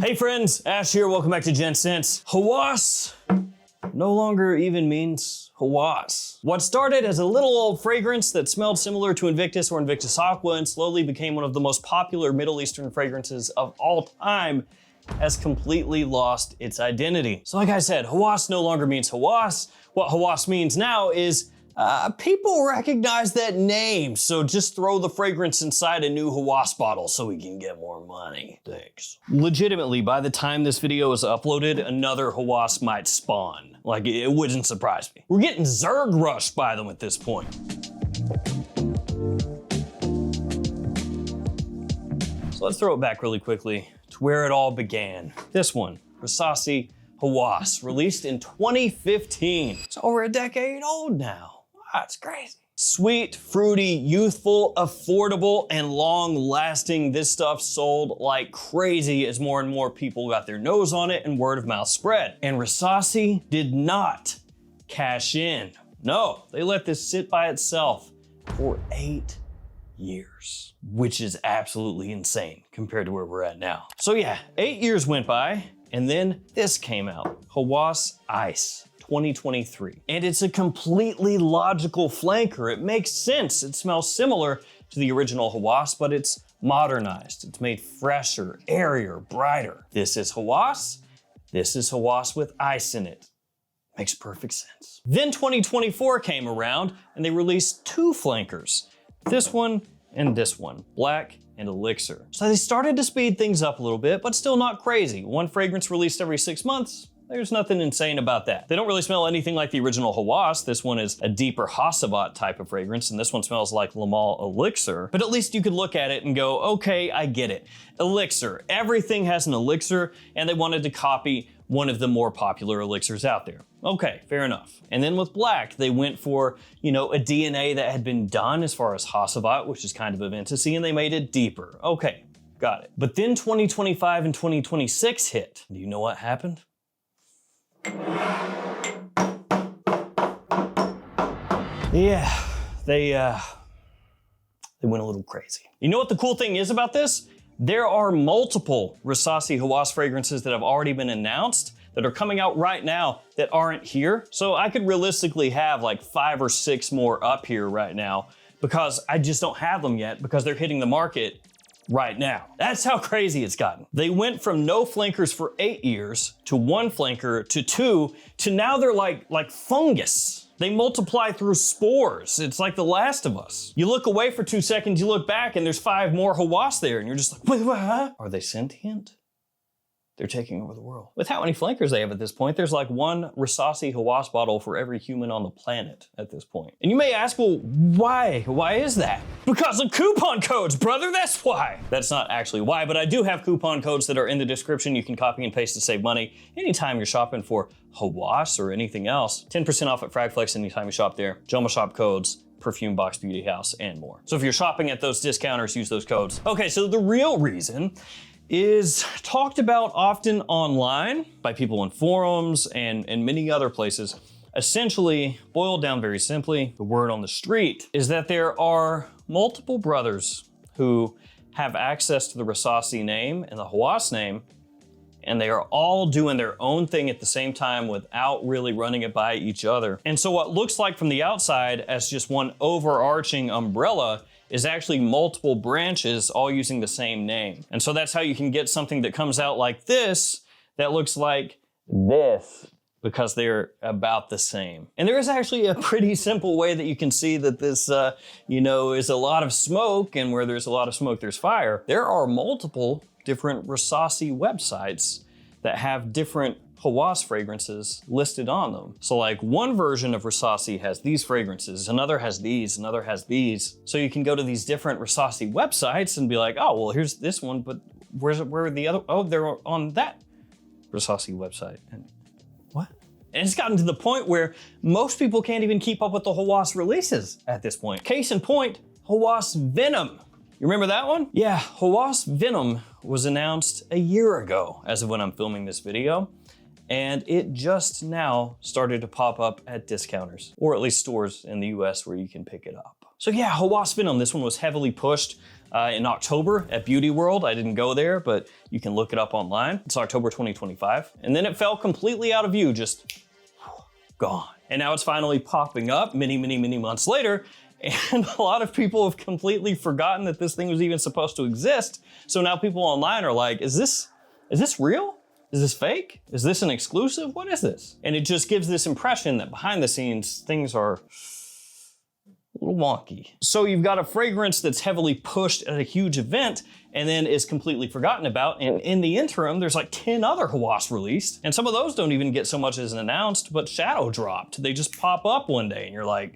Hey friends, Ash here, welcome back to Gents. Hawas no longer even means Hawas. What started as a little old fragrance that smelled similar to Invictus or Invictus Aqua and slowly became one of the most popular Middle Eastern fragrances of all time has completely lost its identity. So like I said, Hawas no longer means Hawas. What Hawas means now is people recognize that name, so just throw the fragrance inside a new Hawas bottle so we can get more money. Thanks. Legitimately, by the time this video is uploaded, another Hawas might spawn. Like, it wouldn't surprise me. We're getting Zerg rushed by them at this point. So let's throw it back really quickly to where it all began. This one, Rasasi Hawas, released in 2015. It's over a decade old now. That's crazy. Sweet, fruity, youthful, affordable, and long-lasting. This stuff sold like crazy as more and more people got their nose on it and word of mouth spread. And Rasasi did not cash in. No, they let this sit by itself for 8 years, which is absolutely insane compared to where we're at now. So yeah, 8 years went by, and then this came out, Hawas Ice. 2023. And it's a completely logical flanker. It makes sense. It smells similar to the original Hawas, but it's modernized. It's made fresher, airier, brighter. This is Hawas. This is Hawas with ice in it. Makes perfect sense. Then 2024 came around and they released 2 flankers. This one and this one, Black and Elixir. So they started to speed things up a little bit, but still not crazy. One fragrance released every 6 months. There's nothing insane about that. They don't really smell anything like the original Hawas. This one is a deeper Hasavat type of fragrance, and this one smells like Lamal Elixir. But at least you could look at it and go, okay, I get it. Elixir, everything has an elixir, and they wanted to copy one of the more popular elixirs out there. Okay, fair enough. And then with Black, they went for, a DNA that had been done as far as Hasavat, which is kind of a fantasy, and they made it deeper. Okay, got it. But then 2025 and 2026 hit. Do you know what happened? Yeah, they went a little crazy. You know what the cool thing is about this? There are multiple Rasasi Hawas fragrances that have already been announced that are coming out right now that aren't here. So I could realistically have like 5 or 6 more up here right now because I just don't have them yet because they're hitting the market right now. That's how crazy it's gotten. They went from no flankers for 8 years to 1 flanker to 2 to now they're like fungus. They multiply through spores. It's like The Last of Us. You look away for 2 seconds, you look back and there's 5 more Hawas there and you're just like, wait, what? Are they sentient? They're taking over the world. With how many flankers they have at this point, there's like 1 Rasasi Hawas bottle for every human on the planet at this point. And you may ask, well, why? Why is that? Because of coupon codes, brother, that's why. That's not actually why, but I do have coupon codes that are in the description. You can copy and paste to save money anytime you're shopping for Hawas or anything else. 10% off at Fragflex anytime you shop there. JOMASHOP codes, Perfume Box Beauty House, and more. So if you're shopping at those discounters, use those codes. Okay, so the real reason is talked about often online by people in forums and many other places. Essentially, boiled down very simply, the word on the street is that there are multiple brothers who have access to the Rasasi name and the Hawas name, and they are all doing their own thing at the same time without really running it by each other. And so what looks like from the outside as just one overarching umbrella is actually multiple branches all using the same name. And so that's how you can get something that comes out like this that looks like this because they're about the same. And there is actually a pretty simple way that you can see that this, is a lot of smoke, and where there's a lot of smoke, there's fire. There are multiple different Rasasi websites that have different Hawas fragrances listed on them. So like one version of Rasasi has these fragrances, another has these, another has these. So you can go to these different Rasasi websites and be like, oh, well, here's this one, but where are the other? Oh, they're on that Rasasi website. And what? And it's gotten to the point where most people can't even keep up with the Hawas releases at this point. Case in point, Hawas Venom. You remember that one? Yeah, Hawas Venom was announced a year ago as of when I'm filming this video. And it just now started to pop up at discounters, or at least stores in the US where you can pick it up. So yeah, Hawas Venom, this one was heavily pushed in October at Beauty World. I didn't go there, but you can look it up online. It's October 2025. And then it fell completely out of view, just gone. And now it's finally popping up many months later. And a lot of people have completely forgotten that this thing was even supposed to exist. So now people online are like, is this real? Is this fake? Is this an exclusive? What is this? And it just gives this impression that behind the scenes, things are a little wonky. So you've got a fragrance that's heavily pushed at a huge event and then is completely forgotten about. And in the interim, there's like 10 other Hawas released. And some of those don't even get so much as announced, but shadow dropped. They just pop up one day and you're like,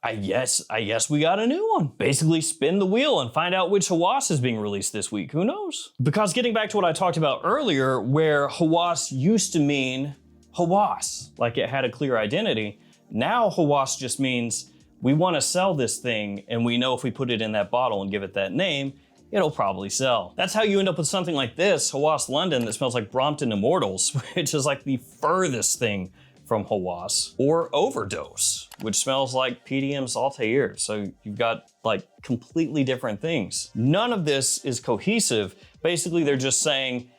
I guess we got a new one. Basically spin the wheel and find out which Hawas is being released this week. Who knows? Because getting back to what I talked about earlier, where Hawas used to mean Hawas, like it had a clear identity. Now Hawas just means we want to sell this thing and we know if we put it in that bottle and give it that name, it'll probably sell. That's how you end up with something like this, Hawas London, that smells like Brompton Immortals, which is like the furthest thing from Hawas, or Overdose, which smells like PDM Saltaire. So you've got like completely different things. None of this is cohesive. Basically, they're just saying,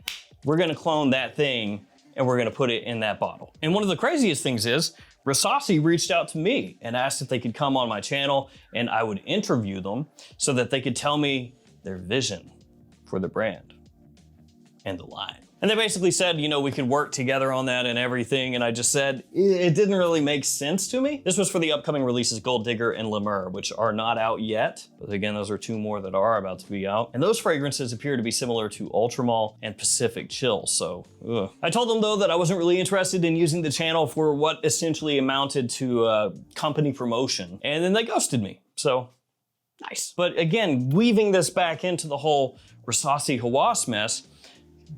we're gonna clone that thing and we're gonna put it in that bottle. And one of the craziest things is, Rasasi reached out to me and asked if they could come on my channel and I would interview them so that they could tell me their vision for the brand and the line. And they basically said, you know, we could work together on that and everything. And I just said, it didn't really make sense to me. This was for the upcoming releases Gold Digger and Le Mur, which are not out yet. But again, those are two more that are about to be out. And those fragrances appear to be similar to Ultramall and Pacific Chill. So, I told them though that I wasn't really interested in using the channel for what essentially amounted to company promotion. And then they ghosted me. So, nice. But again, weaving this back into the whole Rasasi Hawas mess,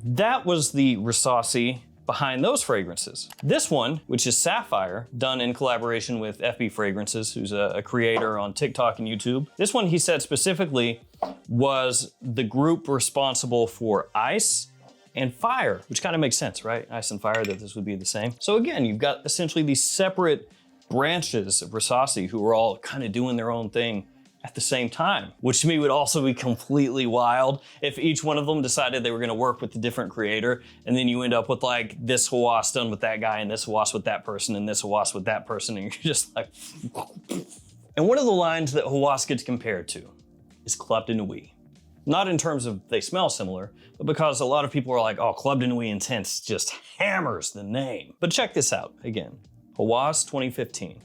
that was the Rasasi behind those fragrances. This one, which is Sapphire, done in collaboration with FB Fragrances, who's a creator on TikTok and YouTube. This one, he said specifically, was the group responsible for Ice and Fire, which kind of makes sense, right? Ice and Fire, that this would be the same. So again, you've got essentially these separate branches of Rasasi who are all kind of doing their own thing at the same time, which to me would also be completely wild if each one of them decided they were gonna work with a different creator, and then you end up with like this Hawas done with that guy, and this Hawas with that person, and this Hawas with that person, and you're just like... And one of the lines that Hawas gets compared to is Club de Nuit. Not in terms of they smell similar, but because a lot of people are like, oh, Club de Nuit Intense just hammers the name. But check this out again. Hawas 2015,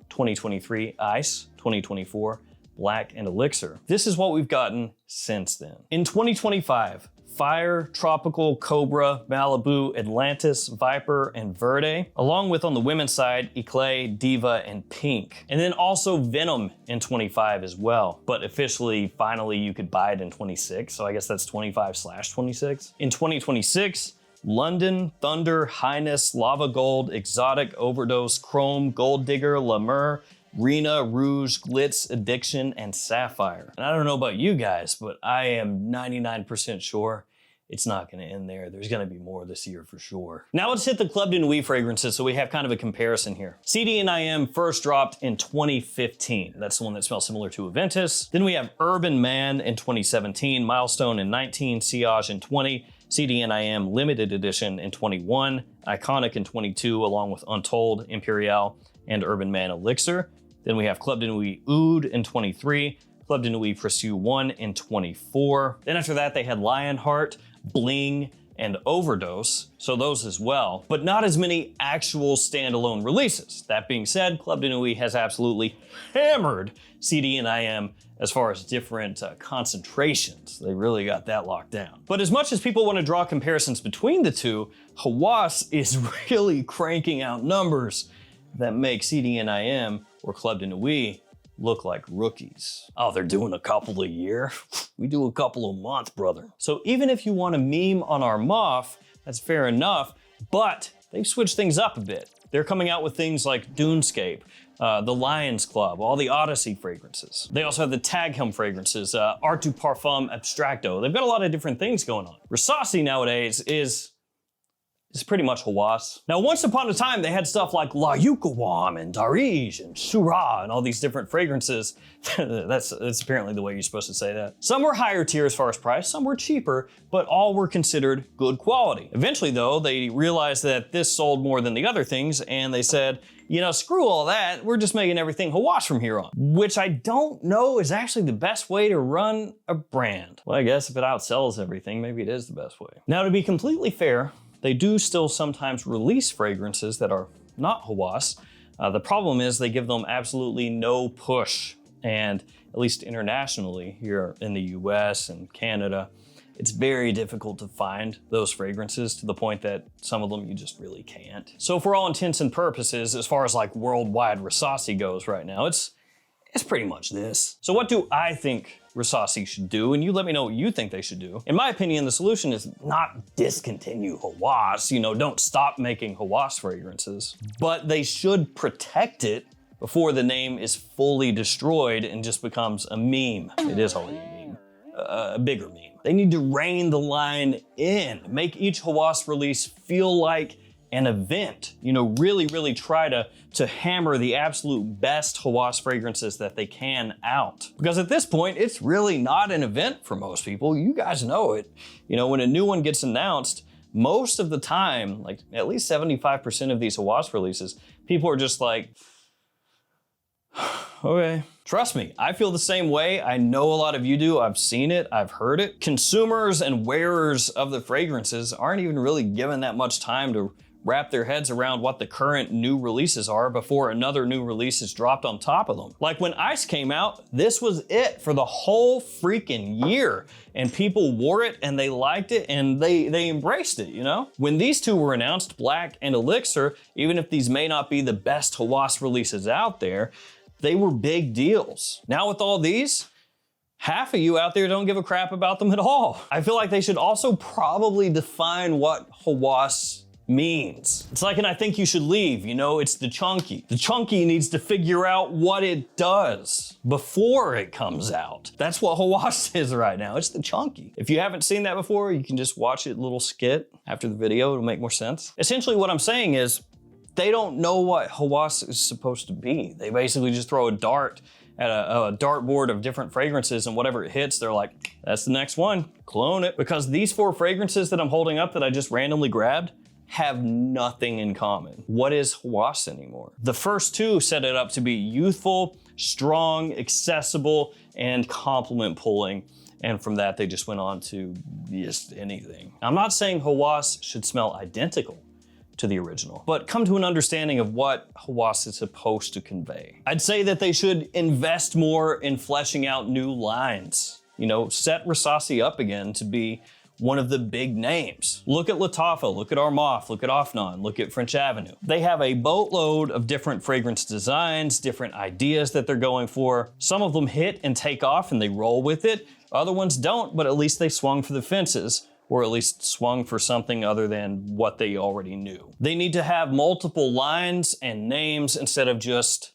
2023 Ice, 2024 Black and Elixir. This is what we've gotten since then. In 2025, Fire, Tropical, Cobra, Malibu, Atlantis, Viper, and Verde, along with on the women's side, Eclat, Diva, and Pink. And then also Venom in 25 as well. But officially, finally, you could buy it in 26, so I guess that's 25/26. In 2026, London, Thunder, Highness, Lava Gold, Exotic, Overdose, Chrome, Gold Digger, Le Mur, Rena, Rouge, Glitz, Addiction, and Sapphire. And I don't know about you guys, but I am 99% sure it's not gonna end there. There's gonna be more this year for sure. Now let's hit the Club de Nuit fragrances so we have kind of a comparison here. CD and IM first dropped in 2015. That's the one that smells similar to Aventus. Then we have Urban Man in 2017, Milestone in 19, Sillage in 20, CD and IM Limited Edition in 21, Iconic in 22, along with Untold, Imperial, and Urban Man Elixir. Then we have Club de Nuit Oud in 23, Club de Nuit Pursue 1 in 24. Then after that, they had Lionheart, Bling, and Overdose, so those as well, but not as many actual standalone releases. That being said, Club de Nuit has absolutely hammered CD and IM as far as different concentrations. They really got that locked down. But as much as people want to draw comparisons between the two, Hawas is really cranking out numbers that make CD and IM or Club de Nuit look like rookies. Oh, they're doing a couple a year? We do a couple a month, brother. So even if you want to meme on our Moth, that's fair enough, but they've switched things up a bit. They're coming out with things like Dunescape, the Lions Club, all the Odyssey fragrances. They also have the Tag Helm fragrances, Art du Parfum Abstracto. They've got a lot of different things going on. Rasasi nowadays is is pretty much Hawas. Now, once upon a time, they had stuff like La Yucawam and Darij and Surah and all these different fragrances. That's apparently the way you're supposed to say that. Some were higher tier as far as price, some were cheaper, but all were considered good quality. Eventually, though, they realized that this sold more than the other things, and they said, you know, screw all that, we're just making everything Hawas from here on. Which I don't know is actually the best way to run a brand. Well, I guess if it outsells everything, maybe it is the best way. Now, to be completely fair, they do still sometimes release fragrances that are not Hawas. The problem is they give them absolutely no push. And at least internationally, here in the US and Canada, it's very difficult to find those fragrances to the point that some of them you just really can't. So for all intents and purposes, as far as like worldwide Rasasi goes right now, it's pretty much this. So what do I think Rasasi should do? And you let me know what you think they should do. In my opinion, the solution is not discontinue Hawas, you know, don't stop making Hawas fragrances, but they should protect it before the name is fully destroyed and just becomes a meme. It is already a meme, a bigger meme. They need to rein the line in, make each Hawas release feel like an event. You know, really try to hammer the absolute best Hawas fragrances that they can out. Because at this point, it's really not an event for most people. You guys know it. You know, when a new one gets announced, most of the time, like at least 75% of these Hawas releases, people are just like, okay. Trust me, I feel the same way. I know a lot of you do. I've seen it, I've heard it. Consumers and wearers of the fragrances aren't even really given that much time to wrap their heads around what the current new releases are before another new release is dropped on top of them. Like when Ice came out, this was it for the whole freaking year. And people wore it and they liked it and they embraced it, you know? When these two were announced, Black and Elixir, even if these may not be the best Hawas releases out there, they were big deals. Now with all these, half of you out there don't give a crap about them at all. I feel like they should also probably define what Hawas means. It's like, and I think you should leave, you know, it's the chunky. The chunky needs to figure out what it does before it comes out. That's what Hawas is right now, it's the chunky. If you haven't seen that before, you can just watch it, little skit after the video, it'll make more sense. Essentially what I'm saying is, they don't know what Hawas is supposed to be. They basically just throw a dart at a dartboard of different fragrances, and whatever it hits, they're like, that's the next one, clone it. Because these 4 fragrances that I'm holding up that I just randomly grabbed have nothing in common. What is Hawas anymore? The first 2 set it up to be youthful, strong, accessible, and compliment pulling. And from that, they just went on to just anything. I'm not saying Hawas should smell identical to the original, but come to an understanding of what Hawas is supposed to convey. I'd say that they should invest more in fleshing out new lines. You know, set Rasasi up again to be one of the big names. Look at Latafa, look at Armaf, look at Afnan, look at French Avenue. They have a boatload of different fragrance designs, different ideas that they're going for. Some of them hit and take off and they roll with it. Other ones don't, but at least they swung for the fences, or at least swung for something other than what they already knew. They need to have multiple lines and names instead of just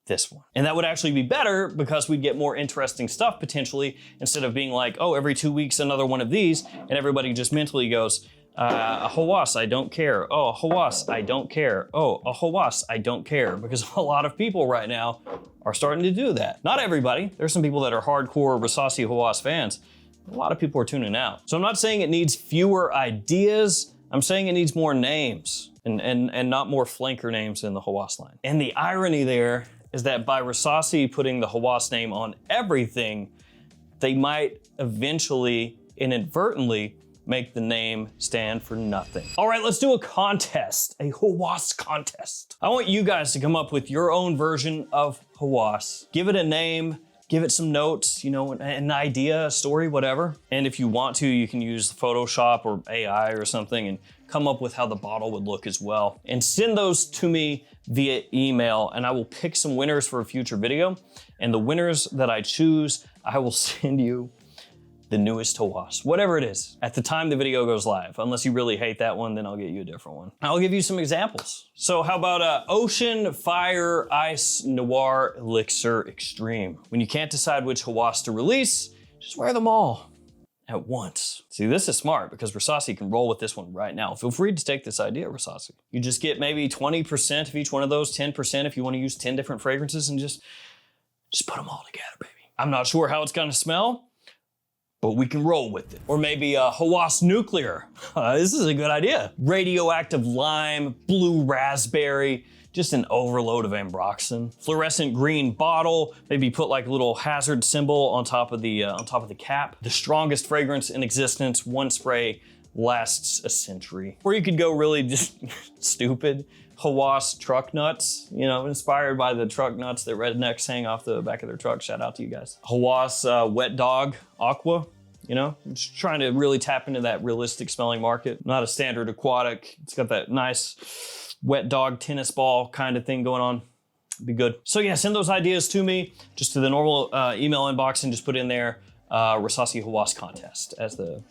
this one. And that would actually be better because we'd get more interesting stuff potentially, instead of being like, oh, every 2 weeks another one of these, and everybody just mentally goes, a Hawas, I don't care. Oh, a Hawas, I don't care. Oh, a Hawas, I don't care. Because a lot of people right now are starting to do that. Not everybody. There's some people that are hardcore Rasasi Hawas fans. A lot of people are tuning out. So I'm not saying it needs fewer ideas. I'm saying it needs more names and not more flanker names in the Hawas line. And the irony there is that by Rasasi putting the Hawas name on everything, they might eventually, inadvertently, make the name stand for nothing. All right, let's do a contest, a Hawas contest. I want you guys to come up with your own version of Hawas. Give it a name, give it some notes, you know, an idea, a story, whatever. And if you want to, you can use Photoshop or AI or something and come up with how the bottle would look as well. And send those to me via email, and I will pick some winners for a future video. And the winners that I choose, I will send you the newest Hawas, whatever it is, at the time the video goes live. Unless you really hate that one, then I'll get you a different one. I'll give you some examples. So how about Ocean, Fire, Ice, Noir, Elixir, Extreme? When you can't decide which Hawas to release, just wear them all at once. See, this is smart because Rasasi can roll with this one right now. Feel free to take this idea, Rasasi. You just get maybe 20% of each one of those, 10% if you want to use 10 different fragrances, and just put them all together, baby. I'm not sure how it's gonna smell, but we can roll with it. Or maybe a Hawas nuclear. This is a good idea. Radioactive lime, blue raspberry, just an overload of ambroxan. Fluorescent green bottle, maybe put like a little hazard symbol on top of the cap. The strongest fragrance in existence, one spray lasts a century. Or you could go really just stupid. Hawas truck nuts, you know, inspired by the truck nuts that rednecks hang off the back of their truck. Shout out to you guys. Hawas wet dog aqua, you know, just trying to really tap into that realistic smelling market. Not a standard aquatic. It's got that nice wet dog tennis ball kind of thing going on. Be good. So yeah, send those ideas to me, just to the normal email inbox, and just put in there Rasasi Hawas contest as the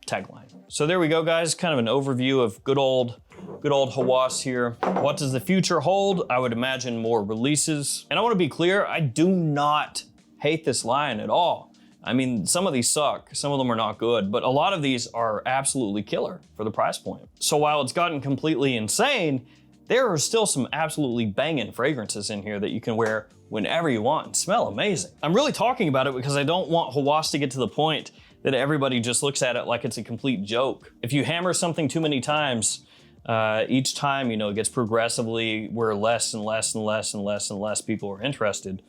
tagline. So there we go, guys. Kind of an overview of good old Hawas here. What does the future hold? I would imagine more releases. And I want to be clear, I do not hate this line at all. I mean, some of these suck, some of them are not good, but a lot of these are absolutely killer for the price point. So while it's gotten completely insane, there are still some absolutely banging fragrances in here that you can wear whenever you want and smell amazing. I'm really talking about it because I don't want Hawas to get to the point that everybody just looks at it like it's a complete joke. If you hammer something too many times, each time, you know, it gets progressively where less and less and less and less and less people are interested.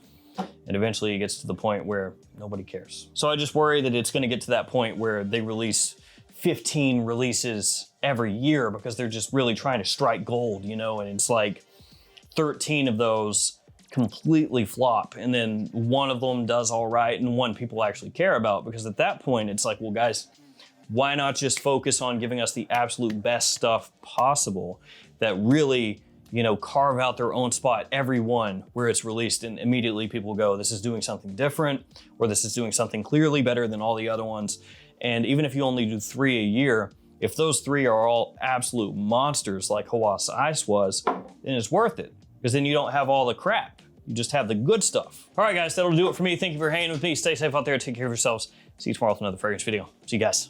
And eventually it gets to the point where nobody cares. So I just worry that it's gonna get to that point where they release 15 releases every year because they're just really trying to strike gold, you know, and it's like 13 of those completely flop, and then one of them does all right and one people actually care about, because at that point it's like, well guys, why not just focus on giving us the absolute best stuff possible that really, you know, carve out their own spot, every one where it's released, and immediately people go, this is doing something different, or this is doing something clearly better than all the other ones. And even if you only do 3 a year, if those 3 are all absolute monsters like Hawas Ice was, then it's worth it, because then you don't have all the crap. You just have the good stuff. All right, guys, that'll do it for me. Thank you for hanging with me. Stay safe out there. Take care of yourselves. See you tomorrow with another fragrance video. See you guys.